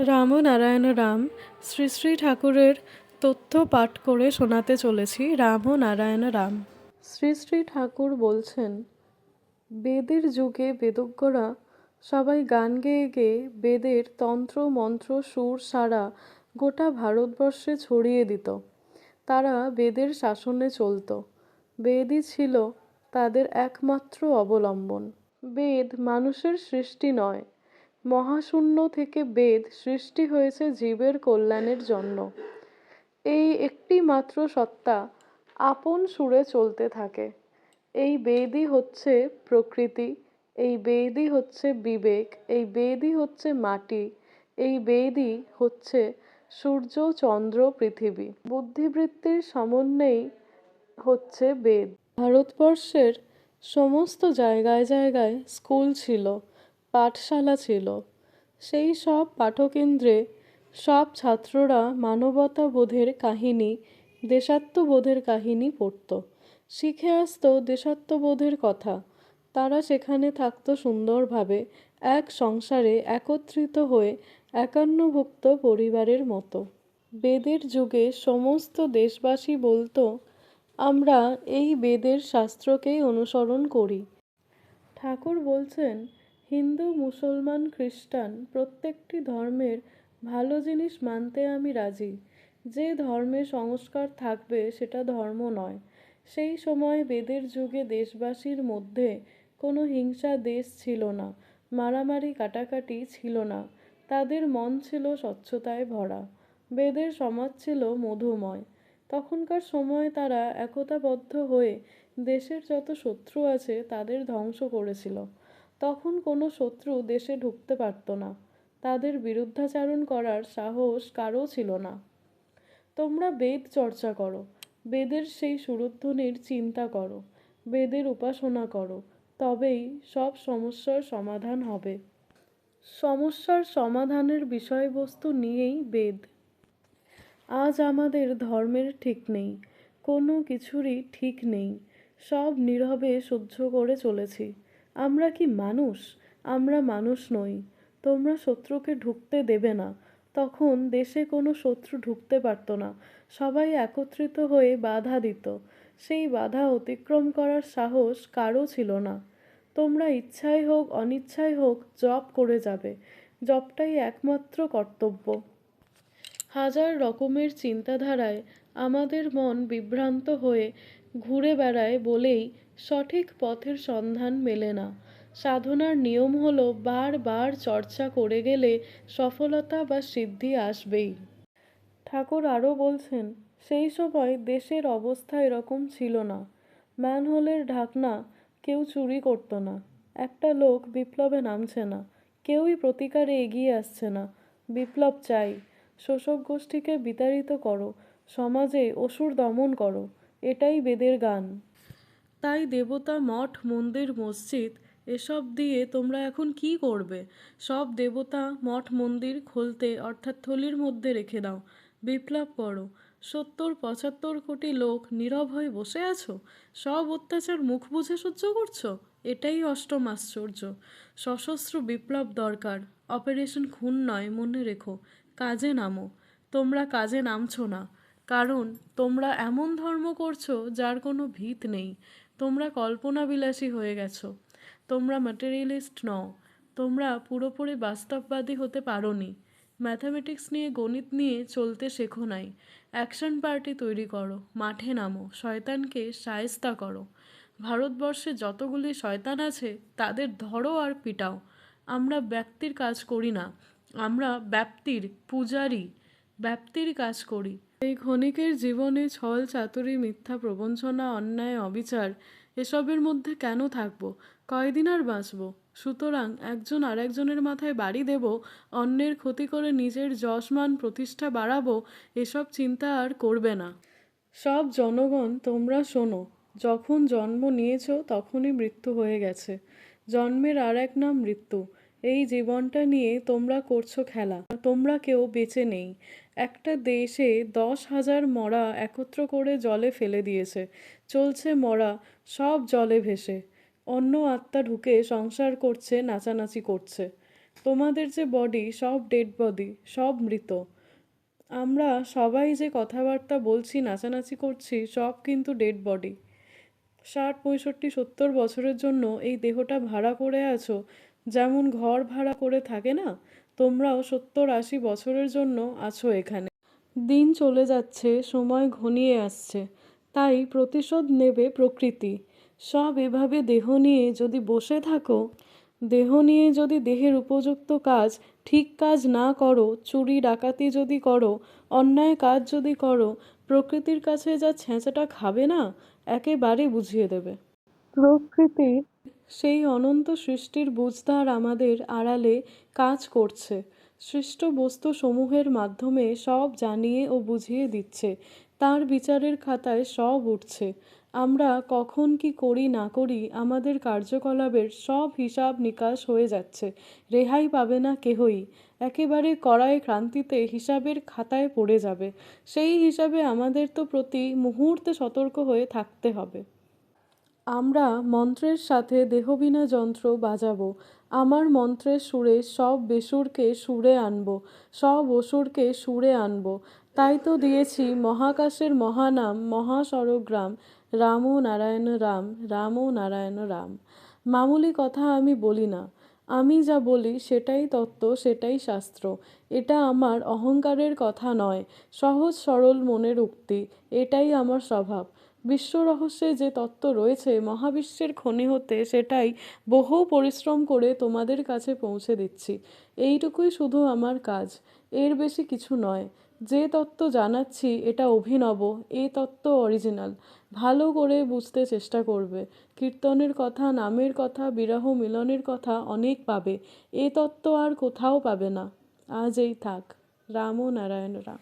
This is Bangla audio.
রামনারায়ণ রাম শ্রী শ্রী ঠাকুরের তথ্য পাঠ করে শোনাতে চলেছি। রামনারায়ণ রাম। শ্রী শ্রী ঠাকুর বলছেন, বেদের যুগে বেদজ্ঞরা সবাই গান গেয়ে গেয়ে বেদের তন্ত্র মন্ত্র সুর সারা গোটা ভারতবর্ষে ছড়িয়ে দিত। তারা বেদের শাসনে চলত। বেদই ছিল তাদের একমাত্র অবলম্বন। বেদ মানুষের সৃষ্টি নয়, মহাশূন্য থেকে বেদ সৃষ্টি হয়েছে জীবের কল্যাণের জন্য। এই একটি মাত্র সত্তা আপন সুরে চলতে থাকে। এই বেদই হচ্ছে প্রকৃতি, এই বেদই হচ্ছে বিবেক, এই বেদই হচ্ছে মাটি, এই বেদই হচ্ছে সূর্য চন্দ্র পৃথিবী। বুদ্ধিবৃত্তির সমন্বয়েই হচ্ছে বেদ। ভারতবর্ষের সমস্ত জায়গায় জায়গায় স্কুল ছিল, পাঠশালা ছিল। সেই সব পাঠকেন্দ্রে সব ছাত্ররা মানবতাবোধের কাহিনী, দেশাত্মবোধের কাহিনী পড়ত, শিখে আসতো দেশাত্মবোধের কথা। তারা সেখানে থাকতো সুন্দরভাবে, এক সংসারে একত্রিত হয়ে একান্নভুক্ত পরিবারের মতো। বেদের যুগে সমস্ত দেশবাসী বলতো, আমরা এই বেদের শাস্ত্রকেই অনুসরণ করি। ঠাকুর বলছেন, হিন্দু মুসলমান খ্রিস্টান প্রত্যেকটি ধর্মের ভালো জিনিস মানতে আমি রাজি। যে ধর্মে সংস্কার থাকবে সেটা ধর্ম নয়। সেই সময় বেদের যুগে দেশবাসীর মধ্যে কোনো হিংসা দেশ ছিল না, মারামারি কাটাকাটি ছিল না। তাদের মন ছিল স্বচ্ছতায় ভরা। বেদের সমাজ ছিল মধুময়। তখনকার সময় তারা একতাবদ্ধ হয়ে দেশের যত শত্রু আছে তাদের ধ্বংস করেছিল। তখন কোনো শত্রু দেশে ঢুকতে পারত না। তাদের বিরুদ্ধাচারণ করার সাহস কারও ছিল না। তোমরা বেদ চর্চা করো, বেদের সেই সুরধ্বনির চিন্তা করো, বেদের উপাসনা করো, তবেই সব সমস্যার সমাধান হবে। সমস্যার সমাধানের বিষয়বস্তু নিয়েই বেদ। আজ আমাদের ধর্মের ঠিক নেই, কোনো কিছুরই ঠিক নেই। সব নীরবে সহ্য করে চলেছি। আমরা কি মানুষ? আমরা মানুষ নই। তোমরা শত্রুকে ঢুকতে দেবে না। তখন দেশে কোনো শত্রু ঢুকতে পারত না। সবাই একত্রিত হয়ে বাধা দিত। সেই বাধা অতিক্রম করার সাহস কারও ছিল না। তোমরা ইচ্ছায় হোক অনিচ্ছায় হোক জপ করে যাবে। জপটাই একমাত্র কর্তব্য। হাজার রকমের চিন্তাধারায় আমাদের মন বিভ্রান্ত হয়ে ঘুরে বেড়ায় বলেই সঠিক পথের সন্ধান মেলে না। সাধনার নিয়ম হলো বারবার চর্চা করে গেলে সফলতা বা সিদ্ধি আসবেই। ঠাকুর আরও বলছেন, সেই সময় দেশের অবস্থা এরকম ছিল না। ম্যানহোলের ঢাকনা কেউ চুরি করতো না। একটা লোক বিপ্লবে নামছে না, কেউই প্রতিকারে এগিয়ে আসছে না। বিপ্লব চাই। শোষক গোষ্ঠীকে বিতাড়িত করো, সমাজে অসুর দমন করো, এটাই বেদের গান। তাই দেবতা মঠ মন্দির মসজিদ এসব দিয়ে তোমরা এখন কি করবে? সব দেবতা মঠ মন্দির খুলতে অর্থাৎ থলির মধ্যে রেখে দাও। বিপ্লব করো। ৭০-৭৫ কোটি লোক নীরব হয়ে বসে আছো, সব অত্যাচার মুখ বুজে সহ্য করছো। এটাই অষ্টম আশ্চর্য। সশস্ত্র বিপ্লব দরকার, অপারেশন খুন নয়, মনে রেখো। কাজে নামো। তোমরা কাজে নামছো না, কারণ তোমরা এমন ধর্ম করছো যার কোনো ভিত নেই। তোমরা কল্পনাবিলাসী হয়ে গেছো। তোমরা ম্যাটেরিয়ালিস্ট নও। তোমরা পুরোপুরি বাস্তববাদী হতে পারোনি। ম্যাথামেটিক্স নিয়ে গণিত নিয়ে চলতে শেখো নাই। অ্যাকশন পার্টি তৈরি করো, মাঠে নামো, শয়তানকে শায়েস্তা করো। ভারতবর্ষে যতগুলি শয়তান আছে তাদের ধরো আর পিটাও। আমরা ব্যক্তির কাজ করি না, আমরা ব্যাপ্তির পূজারী, ব্যাপ্তির কাজ করি। এই ক্ষণিকের জীবনে ছল চাতুরি মিথ্যা প্রবঞ্চনা অন্যায় অবিচার এসবের মধ্যে কেন থাকবো? কয়দিন আর বাঁচবো? সুতরাং একজন আরেকজনের মাথায় বাড়ি দেব, অন্যের ক্ষতি করে নিজের যশমান প্রতিষ্ঠা বাড়াবো, এসব চিন্তা আর করবে না। সব জনগণ তোমরা শোনো, যখন জন্ম নিয়েছ তখনই মৃত্যু হয়ে গেছে। জন্মের আর এক নাম মৃত্যু। এই জীবনটা নিয়ে তোমরা করছো খেলা। তোমরা কেউ বেঁচে নেই। একটা দেশে 10,000 মরা একত্র করে জলে ফেলে দিয়েছে। চলছে মরা, সব জলে ভেসে। অন্য আত্মা ঢুকে সংসার করছে, নাচানাচি করছে। তোমাদের যে বডি সব ডেড বডি, সব মৃত। আমরা সবাই যে কথাবার্তা বলছি, নাচানাচি করছি, সব কিন্তু ডেড বডি। 60, 65, 70 বছরের জন্য এই দেহটা ভাড়া করে আছো, যেমন ঘর ভাড়া করে থাকে না, তোমরাও 70, 80 বছরের জন্য আছো এখানে। দিন চলে যাচ্ছে, সময় ঘনিয়ে আসছে, তাই প্রতিশোধ নেবে প্রকৃতি। সব এভাবে দেহ নিয়ে যদি বসে থাকো, দেহ নিয়ে যদি দেহের উপযুক্ত কাজ, ঠিক কাজ না করো, চুরি ডাকাতি যদি করো, অন্যায় কাজ যদি করো, প্রকৃতির কাছে যা ছ্যাঁচাটা খাবে না, একেবারে বুঝিয়ে দেবে। প্রকৃতির সেই অনন্ত সৃষ্টির বুঝদার আমাদের আড়ালে কাজ করছে, সৃষ্ট বস্তুসমূহের মাধ্যমে সব জানিয়ে ও বুঝিয়ে দিচ্ছে। তার বিচারের খাতায় সব উঠছে। আমরা কখন কি করি না করি, আমাদের কার্যকলাপের সব হিসাব নিকাশ হয়ে যাচ্ছে। রেহাই পাবে না কেহই। একেবারে কড়ায় ক্রান্তিতে হিসাবের খাতায় পড়ে যাবে। সেই হিসাবে আমাদের তো প্রতি মুহূর্তে সতর্ক হয়ে থাকতে হবে। আমরা মন্ত্রের সাথে দেহবিনা যন্ত্র বাজাবো। আমার মন্ত্রের সুরে সব বেসুরকে সুরে আনবো, সব অসুরকে সুরে আনবো। তাই তো দিয়েছি মহাকাশের মহানাম, মহাস্বরগ্রাম, রাম নারায়ণ রাম, রাম নারায়ণ রাম। মামুলি কথা আমি বলি না। আমি যা বলি সেটাই তত্ত্ব, সেটাই শাস্ত্র। এটা আমার অহংকারের কথা নয়, সহজ সরল মনের উক্তি। এটাই আমার স্বভাব। বিশ্ব রহস্যে যে তত্ত্ব রয়েছে মহাবিশ্বের খনি হতে, সেটাই বহু পরিশ্রম করে তোমাদের কাছে পৌঁছে দিচ্ছি। এইটুকুই শুধু আমার কাজ, এর বেশি কিছু নয়। যে তত্ত্ব জানাচ্ছি এটা অভিনব, এই তত্ত্ব অরিজিনাল। ভালো করে বুঝতে চেষ্টা করবে। কীর্তনের কথা, নামের কথা, বিরহ মিলনের কথা অনেক পাবে। এ তত্ত্ব আর কোথাও পাবে না। আজ এই থাক। রাম নারায়ণ রাম।